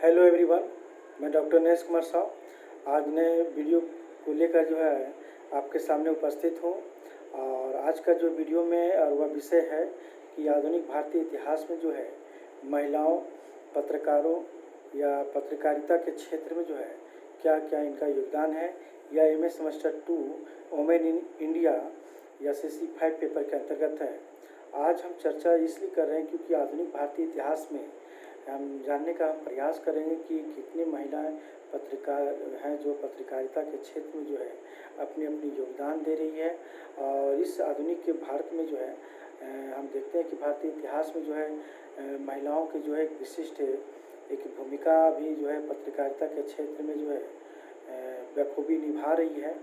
Hello everyone, मैं doctor Naresh Kumar साहब आज नए वीडियो को लेकर जो है आपके सामने उपस्थित हूँ। और आज का जो वीडियो में और वह विषय है कि आधुनिक भारतीय इतिहास में जो है महिलाओं, पत्रकारों या पत्रकारिता के क्षेत्र में जो है क्या क्या इनका योगदान है, या MA semester 2 women in India या CC 5 पेपर के अंतर्गत है। आज हम चर्चा इसलिए कर रहे हैं क्योंकि आधुनिक भारतीय इतिहास में हम जानने का प्रयास करेंगे कि कितनी महिलाएं पत्रकार हैं जो पत्रकारिता के क्षेत्र में जो है अपनी अपनी योगदान दे रही है। और इस आधुनिक के भारत में जो है हम देखते हैं कि भारतीय इतिहास में जो है महिलाओं की जो है एक विशिष्ट एक भूमिका भी जो है पत्रकारिता के क्षेत्र में जो है बखूबी निभा रही है।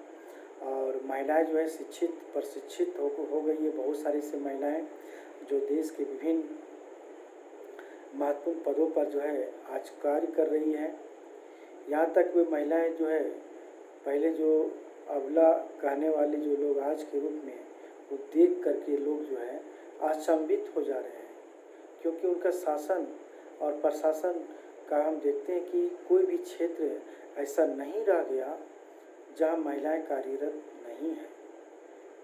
और महिलाएं जो है शिक्षित प्रशिक्षित हो गई है। बहुत सारी से महिलाएं जो देश के विभिन्न महत्वपूर्ण पदों पर जो है आज कार्य कर रही हैं। यहाँ तक वे महिलाएं जो है पहले जो अबला कहने वाले जो लोग आज के रूप में वो देख करके लोग जो है अचंभित हो जा रहे हैं, क्योंकि उनका शासन और प्रशासन का हम देखते हैं कि कोई भी क्षेत्र ऐसा नहीं रह गया जहाँ महिलाएं कार्यरत नहीं हैं।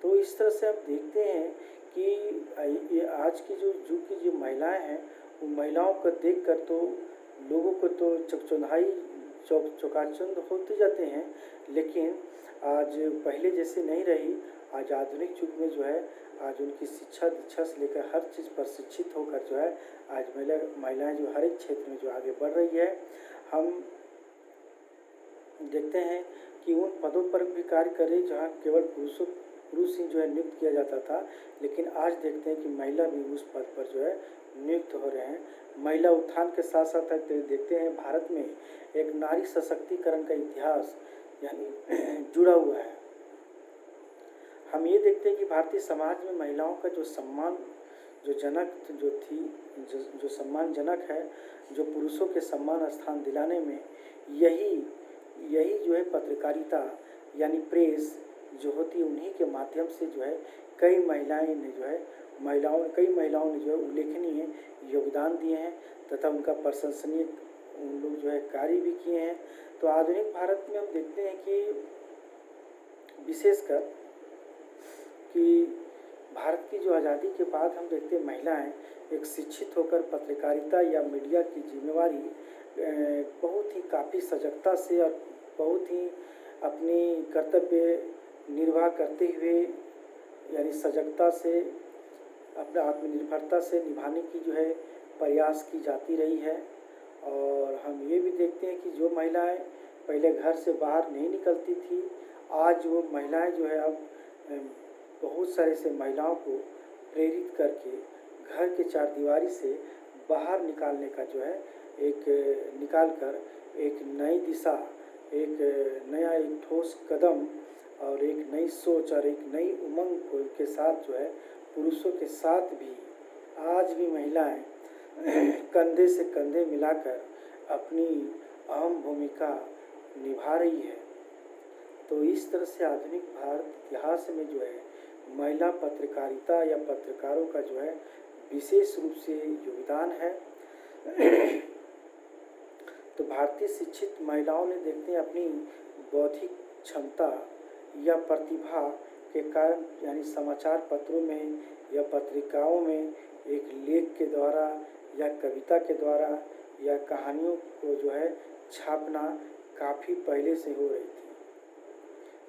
तो इस तरह से हम देखते हैं कि ये आज की जो युग की जो महिलाएं हैं वो महिलाओं को देखकर तो लोगों को तो चौकाचंद होते जाते हैं, लेकिन आज पहले जैसे नहीं रही। आज आधुनिक युग में जो है आज उनकी शिक्षा दीक्षा से लेकर हर चीज़ पर शिक्षित होकर जो है आज महिलाएं जो हर एक क्षेत्र में जो आगे बढ़ रही है। हम देखते हैं कि उन पदों पर भी कार्य कर रही जहाँ केवल पुरुष ही जो है नियुक्त किया जाता था, लेकिन आज देखते हैं कि महिला भी उस पद पर जो है नियुक्त हो रहे हैं। महिला उत्थान के साथ साथ देखते हैं भारत में एक नारी सशक्तिकरण का इतिहास यानी जुड़ा हुआ है। हम ये देखते हैं कि भारतीय समाज में महिलाओं का जो सम्मान जो सम्मानजनक है, जो पुरुषों के सम्मान स्थान दिलाने में यही जो है पत्रकारिता यानी प्रेस जो होती है उन्हीं के माध्यम से जो है कई महिलाओं ने जो है उल्लेखनीय योगदान दिए हैं तथा उनका प्रशंसनीय उन लोग जो है कार्य भी किए हैं। तो आधुनिक भारत में हम देखते हैं कि विशेषकर कि भारत की जो आज़ादी के बाद हम देखते हैं महिलाएं एक शिक्षित होकर पत्रकारिता या मीडिया की जिम्मेवारी बहुत ही काफ़ी सजगता से और बहुत ही अपनी कर्तव्य निर्वाह करते हुए यानी सजगता से अपने आत्मनिर्भरता से निभाने की जो है प्रयास की जाती रही है। और हम ये भी देखते हैं कि जो महिलाएं पहले घर से बाहर नहीं निकलती थी, आज वो महिलाएं जो है अब बहुत सारे से महिलाओं को प्रेरित करके घर के चारदीवारी से बाहर निकालने का जो है निकाल कर एक नई दिशा, एक नया एक ठोस कदम और एक नई सोच और एक नई उमंग के साथ जो है पुरुषों के साथ भी आज भी महिलाएं कंधे से कंधे मिलाकर अपनी अहम भूमिका निभा रही है। तो इस तरह से आधुनिक भारत इतिहास में जो है महिला पत्रकारिता या पत्रकारों का जो है विशेष रूप से योगदान है। तो भारतीय शिक्षित महिलाओं ने देखते हैं अपनी बौद्धिक क्षमता या प्रतिभा के कारण यानी समाचार पत्रों में या पत्रिकाओं में एक लेख के द्वारा या कविता के द्वारा या कहानियों को जो है छापना काफ़ी पहले से हो रही थी,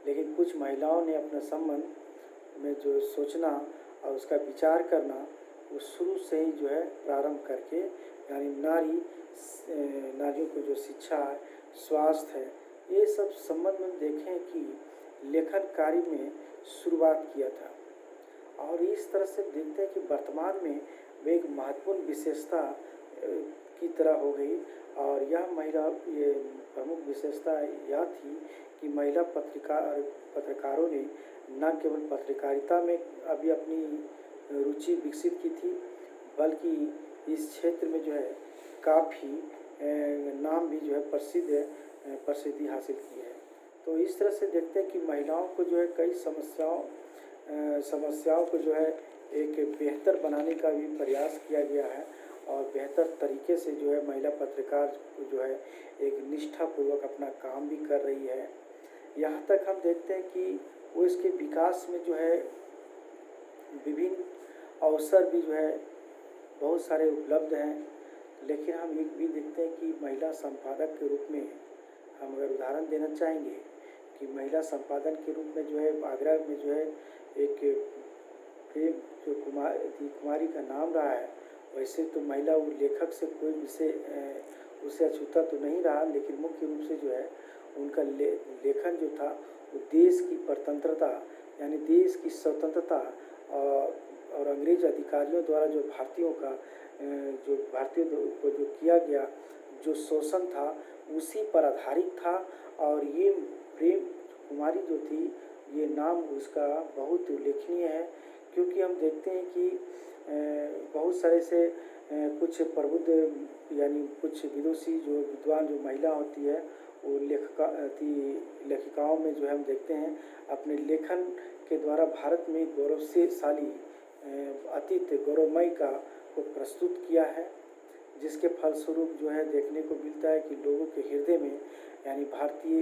लेकिन कुछ महिलाओं ने अपने संबंध में जो सोचना और उसका विचार करना वो शुरू से ही जो है प्रारंभ करके यानी नारियों को जो शिक्षा है, स्वास्थ्य है, ये सब संबंध में देखें कि लेखन कार्य में शुरुआत किया था। और इस तरह से देखते हैं कि वर्तमान में वे एक महत्वपूर्ण विशेषता की तरह हो गई। और यह ये प्रमुख विशेषता यह थी कि महिला पत्रकारों ने न केवल पत्रकारिता में अभी अपनी रुचि विकसित की थी, बल्कि इस क्षेत्र में जो है काफ़ी नाम भी जो है प्रसिद्धि हासिल की है। तो इस तरह से देखते हैं कि महिलाओं को जो है कई समस्याओं को जो है एक बेहतर बनाने का भी प्रयास किया गया है और बेहतर बेहतर तरीके से जो है महिला पत्रकार जो है एक निष्ठापूर्वक अपना काम भी कर रही है। यहाँ तक हम देखते हैं कि वो इसके विकास में जो है विभिन्न अवसर भी जो है बहुत सारे उपलब्ध हैं। लेकिन हम एक भी देखते हैं कि महिला संपादक के रूप में हम अगर उदाहरण देना चाहेंगे कि महिला संपादन के रूप में जो है आगरा में जो है एक प्रेम जो कुमारी का नाम रहा है। वैसे तो महिला वो लेखक से कोई विषय उससे अछूता तो नहीं रहा, लेकिन मुख्य रूप से जो है उनका लेखन जो था वो देश की स्वतंत्रता यानी देश की स्वतंत्रता और अंग्रेज अधिकारियों द्वारा जो भारतीयों को जो किया गया जो शोषण था उसी पर आधारित था। और ये प्रेम कुमारी जो थी ये नाम उसका बहुत उल्लेखनीय है, क्योंकि हम देखते हैं कि बहुत सारे से कुछ प्रबुद्ध यानी कुछ विदुषी जो विद्वान जो महिला होती है वो लेखिकाओं में जो है हम देखते हैं अपने लेखन के द्वारा भारत में गौरवशाली अतीत गौरवमय का को प्रस्तुत किया है, जिसके फलस्वरूप जो है देखने को मिलता है कि लोगों के हृदय में यानी भारतीय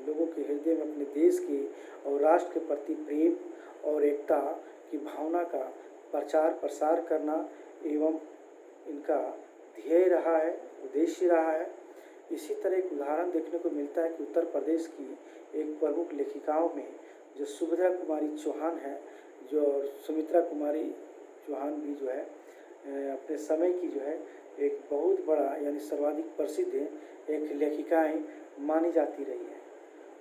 लोगों के हृदय में अपने देश के और राष्ट्र के प्रति प्रेम और एकता की भावना का प्रचार प्रसार करना एवं इनका ध्येय रहा है, उद्देश्य रहा है। इसी तरह एक उदाहरण देखने को मिलता है कि उत्तर प्रदेश की एक प्रमुख लेखिकाओं में जो सुभद्रा कुमारी चौहान है, जो सुमित्रा कुमारी चौहान भी जो है अपने समय की जो है एक बहुत बड़ा यानी सर्वाधिक प्रसिद्ध एक लेखिकाएँ मानी जाती रही है।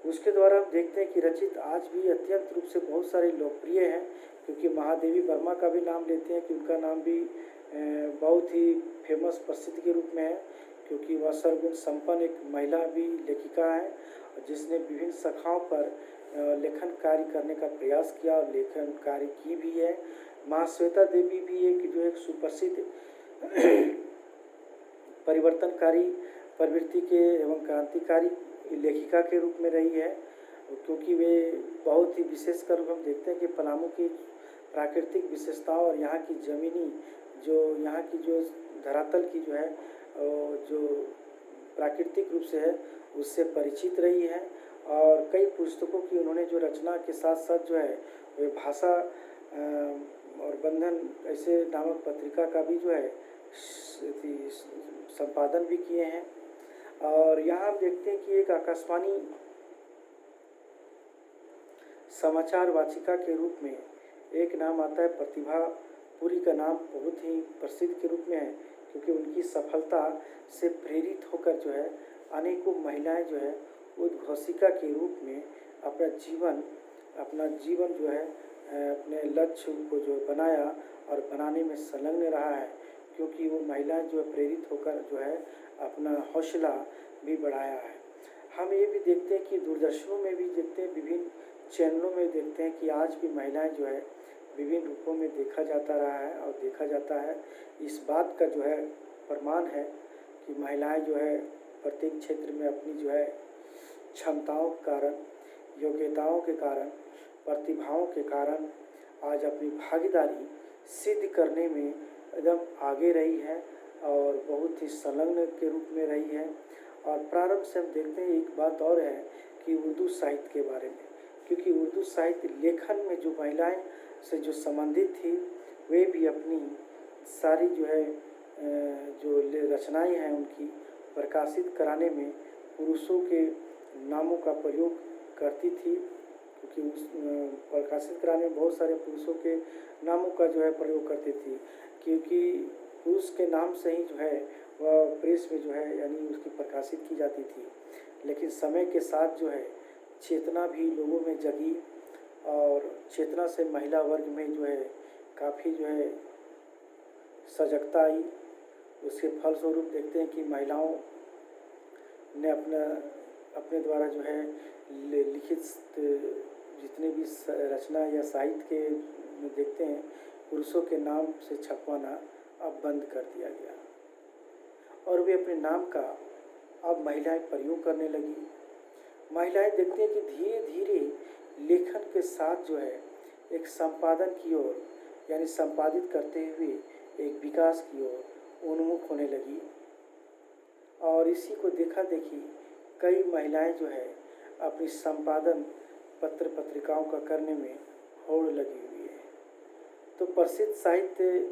उसके द्वारा हम देखते हैं कि रचित आज भी अत्यंत रूप से बहुत सारे लोकप्रिय हैं, क्योंकि महादेवी वर्मा का भी नाम लेते हैं कि उनका नाम भी बहुत ही फेमस प्रसिद्ध के रूप में है, क्योंकि वह सर्वगुण संपन्न एक महिला भी लेखिका है जिसने विभिन्न शाखाओं पर लेखन कार्य करने का प्रयास किया और लेखन कार्य की भी है। महाश्वेता देवी भी एक जो एक सुप्रसिद्ध परिवर्तनकारी प्रवृत्ति के एवं क्रांतिकारी लेखिका के रूप में रही है, क्योंकि वे बहुत ही विशेषकर हम देखते हैं कि पलामू की प्राकृतिक विशेषताओं और यहाँ की ज़मीनी यहाँ की जो धरातल की जो है जो प्राकृतिक रूप से है उससे परिचित रही है। और कई पुस्तकों की उन्होंने जो रचना के साथ साथ जो है वे भाषा और बंधन ऐसे नामक पत्रिका का भी जो है संपादन भी किए हैं। और यहाँ हम देखते हैं कि एक आकाशवाणी समाचार वाचिका के रूप में एक नाम आता है प्रतिभा पुरी का नाम बहुत ही प्रसिद्ध के रूप में है, क्योंकि उनकी सफलता से प्रेरित होकर जो है अनेकों महिलाएं जो है उद्घोषिका के रूप में अपना जीवन जो है अपने लक्ष्य को जो बनाया और बनाने में संलग्न रहा है, क्योंकि वो महिलाएं जो है प्रेरित होकर जो है अपना हौसला भी बढ़ाया है। हम ये भी देखते हैं कि दूरदर्शनों में भी देखते हैं, विभिन्न चैनलों में देखते हैं कि आज भी महिलाएं जो है विभिन्न रूपों में देखा जाता रहा है और देखा जाता है। इस बात का जो है प्रमाण है कि महिलाएं जो है प्रत्येक क्षेत्र में अपनी जो है क्षमताओं के कारण, योग्यताओं के कारण, प्रतिभाओं के कारण आज अपनी भागीदारी सिद्ध करने में एकदम आगे रही है और बहुत ही संलग्न के रूप में रही है। और प्रारंभ से हम देखते हैं एक बात और है कि उर्दू साहित्य के बारे में, क्योंकि उर्दू साहित्य लेखन में जो महिलाएं से जो संबंधित थी वे भी अपनी सारी जो है जो रचनाएं हैं उनकी प्रकाशित कराने में पुरुषों के नामों का प्रयोग करती थी, क्योंकि उस प्रकाशित कराने में बहुत सारे पुरुषों के नामों का जो है प्रयोग करती थी, क्योंकि पुरुष के नाम से ही जो है वह प्रेस में जो है यानी उसकी प्रकाशित की जाती थी। लेकिन समय के साथ जो है चेतना भी लोगों में जगी और चेतना से महिला वर्ग में जो है काफ़ी जो है सजगता आई। उसके फलस्वरूप देखते हैं कि महिलाओं ने अपने द्वारा जो है लिखित जितने भी रचना या साहित्य के में देखते हैं पुरुषों के नाम से छपवाना अब बंद कर दिया गया और वे अपने नाम का अब महिलाएं प्रयोग करने लगी। महिलाएं देखते हैं कि धीरे धीरे लेखन के साथ जो है एक संपादन की ओर यानी संपादित करते हुए एक विकास की ओर उन्मुख करने लगी और इसी को देखा देखी कई महिलाएं जो है अपनी संपादन पत्र पत्रिकाओं का करने में होड़ लगी हुई है। तो प्रसिद्ध साहित्य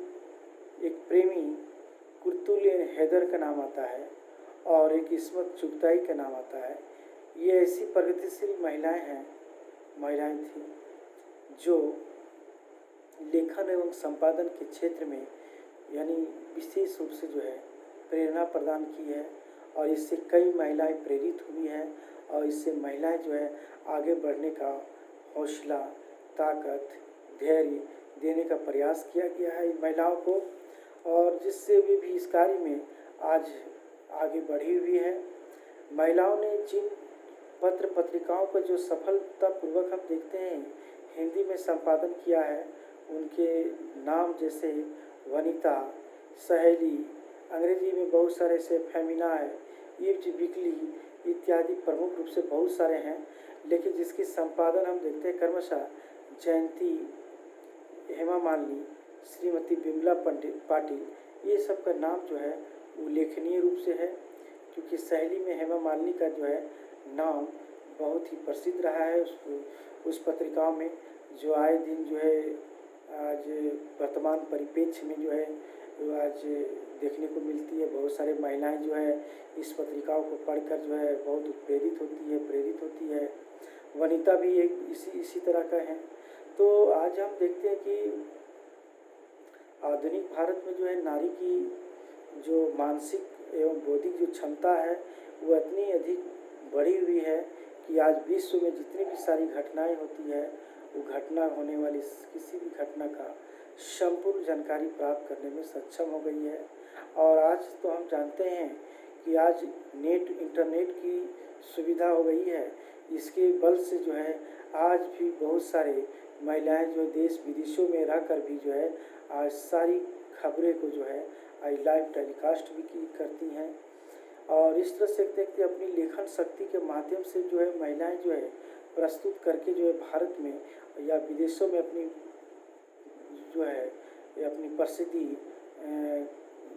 एक प्रेमी कुर्तुलियन हैदर का नाम आता है और एक इस्मत चुगताई का नाम आता है। ये ऐसी प्रगतिशील महिलाएं थीं जो लेखन एवं संपादन के क्षेत्र में यानी विशेष रूप से जो है प्रेरणा प्रदान की है और इससे कई महिलाएं प्रेरित हुई हैं और इससे महिलाएं जो है आगे बढ़ने का हौसला, ताकत, धैर्य देने का प्रयास किया गया है इन महिलाओं को और जिससे वे भी इस कार्य में आज आगे बढ़ी हुई है। महिलाओं ने जिन पत्र पत्रिकाओं को जो सफलतापूर्वक हम देखते हैं हिंदी में संपादन किया है उनके नाम जैसे वनिता, सहेली, अंग्रेजी में बहुत सारे से फेमिना है, इब्ज वीकली इत्यादि प्रमुख रूप से बहुत सारे हैं, लेकिन जिसकी संपादन हम देखते हैं क्रमशः जयंती, हेमा मालिनी, श्रीमती बिमला पाटिल, ये सब का नाम जो है उल्लेखनीय रूप से है क्योंकि सहेली में हेमा मालिनी का जो है नाम बहुत ही प्रसिद्ध रहा है उस पत्रिकाओं में जो आए दिन जो है आज वर्तमान परिप्रेक्ष्य में जो है आज देखने को मिलती है। बहुत सारे महिलाएं जो है इस पत्रिकाओं को पढ़कर जो है बहुत प्रेरित होती है। वनिता भी एक इसी तरह का है। तो आज हम देखते हैं कि आधुनिक भारत में जो है नारी की जो मानसिक एवं बौद्धिक जो क्षमता है वो इतनी अधिक बढ़ी हुई है कि आज विश्व में जितनी भी सारी घटनाएं होती है वो घटना होने वाली किसी भी घटना का संपूर्ण जानकारी प्राप्त करने में सक्षम हो गई है। और आज तो हम जानते हैं कि आज इंटरनेट की सुविधा हो गई है। इसके बल से जो है आज भी बहुत सारे महिलाएं जो देश विदेशों में रहकर भी जो है आज सारी खबरें को जो है आज लाइव टेलीकास्ट भी करती हैं और इस तरह से देखते अपनी लेखन शक्ति के माध्यम से जो है महिलाएं जो है प्रस्तुत करके जो है भारत में या विदेशों में अपनी जो है अपनी प्रसिद्धि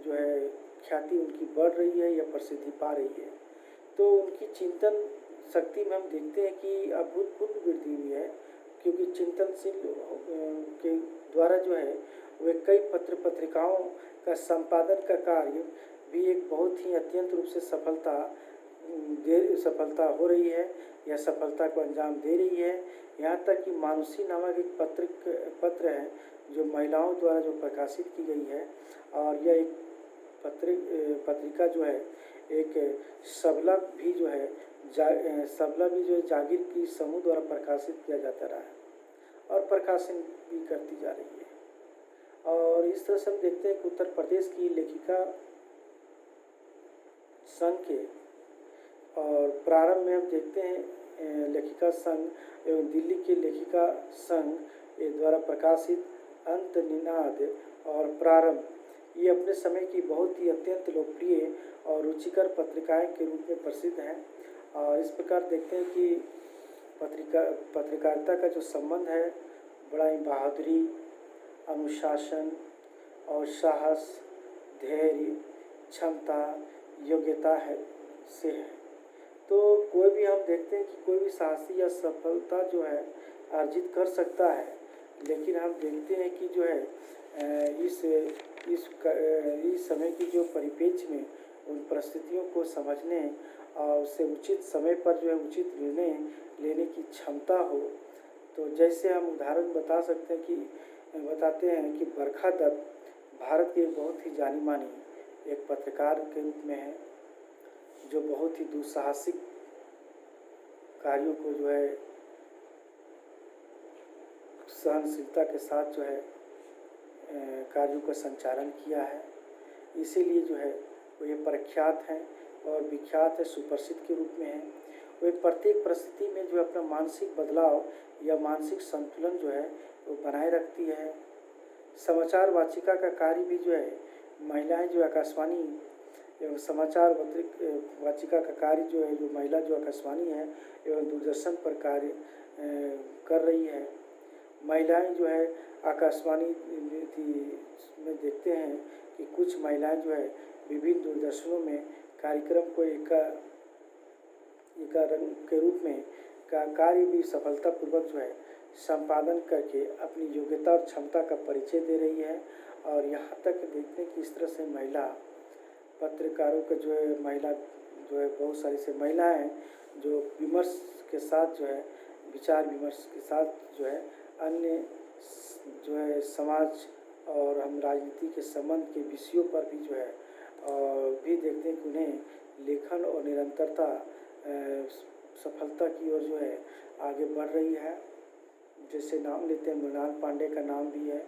जो है ख्याति उनकी बढ़ रही है या प्रसिद्धि पा रही है। तो उनकी चिंतन शक्ति में हम देखते हैं कि अभूतपूर्व वृद्धि हुई है क्योंकि चिंतनशील के द्वारा जो है वे कई पत्र पत्रिकाओं का संपादन का कार्य भी एक बहुत ही अत्यंत रूप से सफलता हो रही है या सफलता को अंजाम दे रही है। यहाँ तक कि मानुषी नामक एक पत्र है जो महिलाओं द्वारा जो प्रकाशित की गई है और यह एक पत्रिका जो है एक सबला भी जो है जागीर की समूह द्वारा प्रकाशित किया जाता रहा है और प्रकाशन भी करती जा रही है। और इस तरह से हम देखते हैं कि उत्तर प्रदेश की लेखिका संघ के और प्रारंभ में हम देखते हैं लेखिका संघ एवं दिल्ली के लेखिका संघ द्वारा प्रकाशित अंत निनाद और प्रारंभ ये अपने समय की बहुत ही अत्यंत लोकप्रिय और रुचिकर पत्रिकाएं के रूप में प्रसिद्ध हैं। और इस प्रकार देखते हैं कि पत्रकारिता का जो संबंध है बड़ा ही बहादुरी, अनुशासन और साहस, धैर्य, क्षमता, योग्यता से है। तो कोई भी हम देखते हैं कि कोई भी साहसी या सफलता जो है अर्जित कर सकता है, लेकिन हम देखते हैं कि जो है इस समय की जो परिप्रेक्ष्य में उन परिस्थितियों को समझने और उससे उचित समय पर जो है उचित निर्णय लेने की क्षमता हो। तो जैसे हम उदाहरण बताते हैं कि बरखा दत्त भारत के बहुत ही जानी मानी एक पत्रकार के रूप में है जो बहुत ही दुस्साहसिक कार्यों को जो है सहनशीलता के साथ जो है कार्यों का संचालन किया है। इसीलिए जो है वो ये प्रख्यात हैं और विख्यात है, सुप्रसिद्ध के रूप में है। वे प्रत्येक परिस्थिति में जो अपना मानसिक बदलाव या मानसिक संतुलन जो है वो बनाए रखती है। समाचार वाचिका का कार्य भी जो है महिलाएं जो आकाशवाणी एवं समाचार वाचिका का कार्य जो है जो महिला जो आकाशवाणी है एवं दूरदर्शन पर कार्य कर रही है। महिलाएं जो है आकाशवाणी में देखते हैं कि कुछ महिलाएं जो है विभिन्न दूरदर्शनों में कार्यक्रम को एकांक के रूप में का कार्य भी सफलतापूर्वक जो है संपादन करके अपनी योग्यता और क्षमता का परिचय दे रही है। और यहाँ तक देखते हैं कि इस तरह से महिला पत्रकारों का जो है बहुत सारी से महिलाएं हैं जो विमर्श के साथ जो है विचार विमर्श के साथ जो है अन्य जो है समाज और हम राजनीति के संबंध के विषयों पर भी जो है भी देखते हैं कि उन्हें लेखन और निरंतरता सफलता की ओर जो है आगे बढ़ रही है। जैसे नाम लेते हैं मृणाल पांडे का नाम भी है,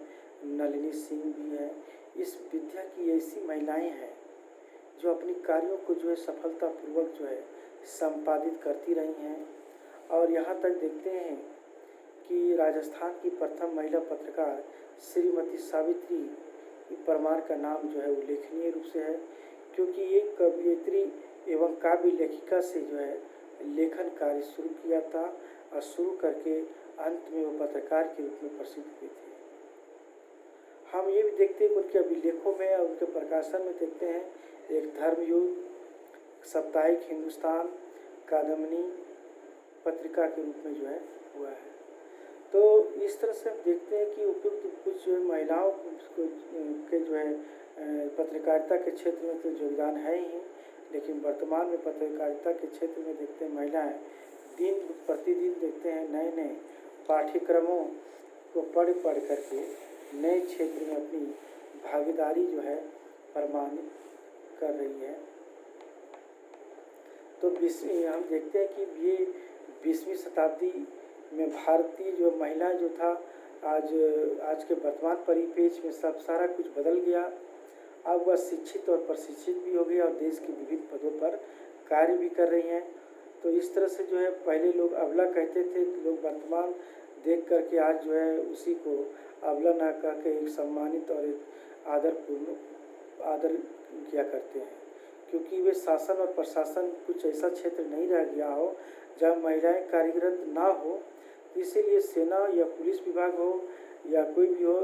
नलिनी सिंह भी है। इस विद्या की ऐसी महिलाएं हैं जो अपनी कार्यों को जो है सफलतापूर्वक जो है संपादित करती रही हैं। और यहाँ तक देखते हैं कि राजस्थान की प्रथम महिला पत्रकार श्रीमती सावित्री परमार का नाम जो है उल्लेखनीय रूप से है, क्योंकि एक कवयित्री एवं काव्य लेखिका से जो है लेखन कार्य शुरू किया था और शुरू करके अंत में वो पत्रकार के रूप में प्रसिद्ध हुए थे। हम ये भी देखते हैं कि उनके अभिलेखों में और उनके प्रकाशन में देखते हैं एक धर्मयुग, साप्ताहिक हिंदुस्तान, कादम्बनी पत्रिका के रूप में जो है हुआ है। तो इस तरह से हम देखते हैं कि उपयुक्त कुछ जो है महिलाओं को के जो है पत्रकारिता के क्षेत्र में तो योगदान है ही, लेकिन वर्तमान में पत्रकारिता के क्षेत्र में देखते हैं महिलाएं दिन प्रतिदिन देखते हैं नए नए पाठ्यक्रमों को पढ़ करके नए क्षेत्र में अपनी भागीदारी जो है प्रमाणित कर रही है। तो हम देखते हैं कि ये 20वीं शताब्दी में भारतीय जो महिला जो था आज के वर्तमान परिपेक्ष में सब सारा कुछ बदल गया। अब वह शिक्षित और प्रशिक्षित भी हो गई और देश के विभिन्न पदों पर कार्य भी कर रही हैं। तो इस तरह से जो है पहले लोग अबला कहते थे, तो लोग वर्तमान देख करके आज जो है उसी को अबला ना कह के एक सम्मानित और एक आदर किया करते हैं, क्योंकि वे शासन और प्रशासन कुछ ऐसा क्षेत्र नहीं रह गया हो जहाँ महिलाएं कार्यरत ना हो। इसीलिए सेना या पुलिस विभाग हो या कोई भी हो,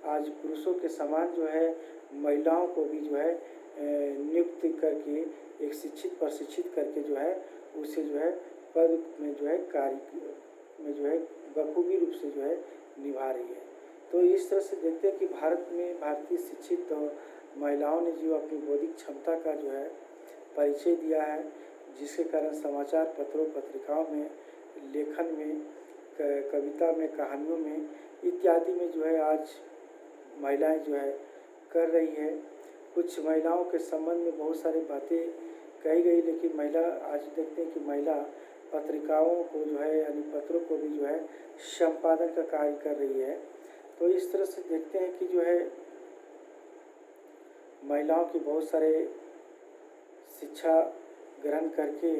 आज पुरुषों के समान जो है महिलाओं को भी जो है नियुक्त करके एक शिक्षित प्रशिक्षित करके जो है उसे जो है पद में जो है कार्य में जो है बखूबी रूप से जो है निभा रही है। तो इस तरह से देखते हैं कि भारत में भारतीय शिक्षित महिलाओं ने जो अपनी बौद्धिक क्षमता का जो है परिचय दिया है, जिसके कारण समाचार पत्रों पत्रिकाओं में, लेखन में, कविता में, कहानियों में इत्यादि में जो है आज महिलाएं जो है कर रही है। कुछ महिलाओं के संबंध में बहुत सारी बातें कही गई, लेकिन महिला आज देखते हैं कि महिला पत्रिकाओं को जो है यानी पत्रों को भी जो है संपादन का कार्य कर रही है। तो इस तरह से देखते हैं कि जो है महिलाओं की बहुत सारे शिक्षा ग्रहण करके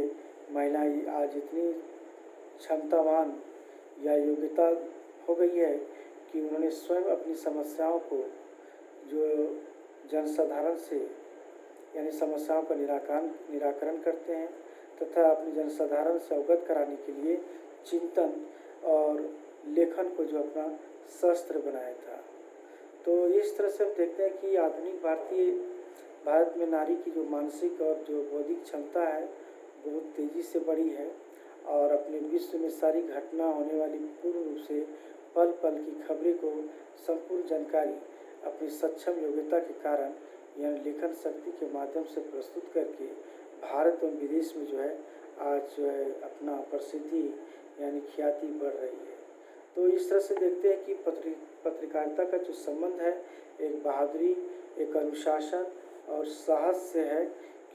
महिलाएं आज इतनी क्षमतावान या योग्यता हो गई है कि उन्होंने स्वयं अपनी समस्याओं को जो जनसाधारण से यानी समस्याओं का निराकरण करते हैं तथा अपनी जनसाधारण से अवगत कराने के लिए चिंतन और लेखन को जो अपना शस्त्र बनाया था। तो इस तरह से हम देखते हैं कि आधुनिक भारत में नारी की जो मानसिक और जो बौद्धिक क्षमता है बहुत तेज़ी से बढ़ी है और अपने विश्व में सारी घटना होने वाली पूर्ण रूप से पल पल की खबरें को संपूर्ण जानकारी अपनी सक्षम योग्यता के कारण यानी लेखन शक्ति के माध्यम से प्रस्तुत करके भारत और विदेश में जो है आज जो है अपना प्रसिद्धि यानी ख्याति बढ़ रही है। तो इस तरह से देखते हैं कि पत्रकारिता का जो संबंध है एक बहादुरी, एक अनुशासन और साहस से है,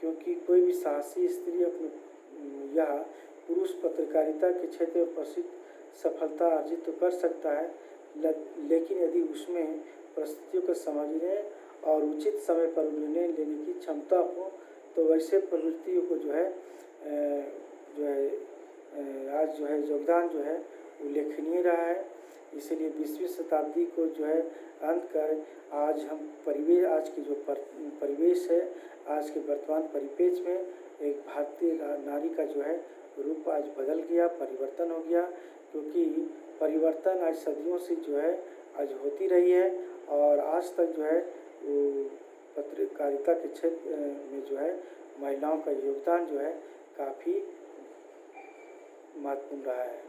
क्योंकि कोई भी साहसी स्त्री अपने या पुरुष पत्रकारिता के क्षेत्र में प्रसिद्ध सफलता अर्जित तो कर सकता है, लेकिन यदि उसमें परिस्थितियों को समझने और उचित समय पर निर्णय लेने की क्षमता हो तो वैसे प्रवृत्तियों को जो है आज जो है योगदान जो है उल्लेखनीय रहा है। इसीलिए 20वीं शताब्दी को जो है अंत कर आज हम आज की जो परिवेश है, आज के वर्तमान परिपेक्ष में एक भारतीय नारी का जो है रूप आज बदल गया, परिवर्तन हो गया, क्योंकि परिवर्तन आज सदियों से जो है आज होती रही है और आज तक जो है वो पत्रकारिता के क्षेत्र में जो है महिलाओं का योगदान जो है काफ़ी महत्वपूर्ण रहा है।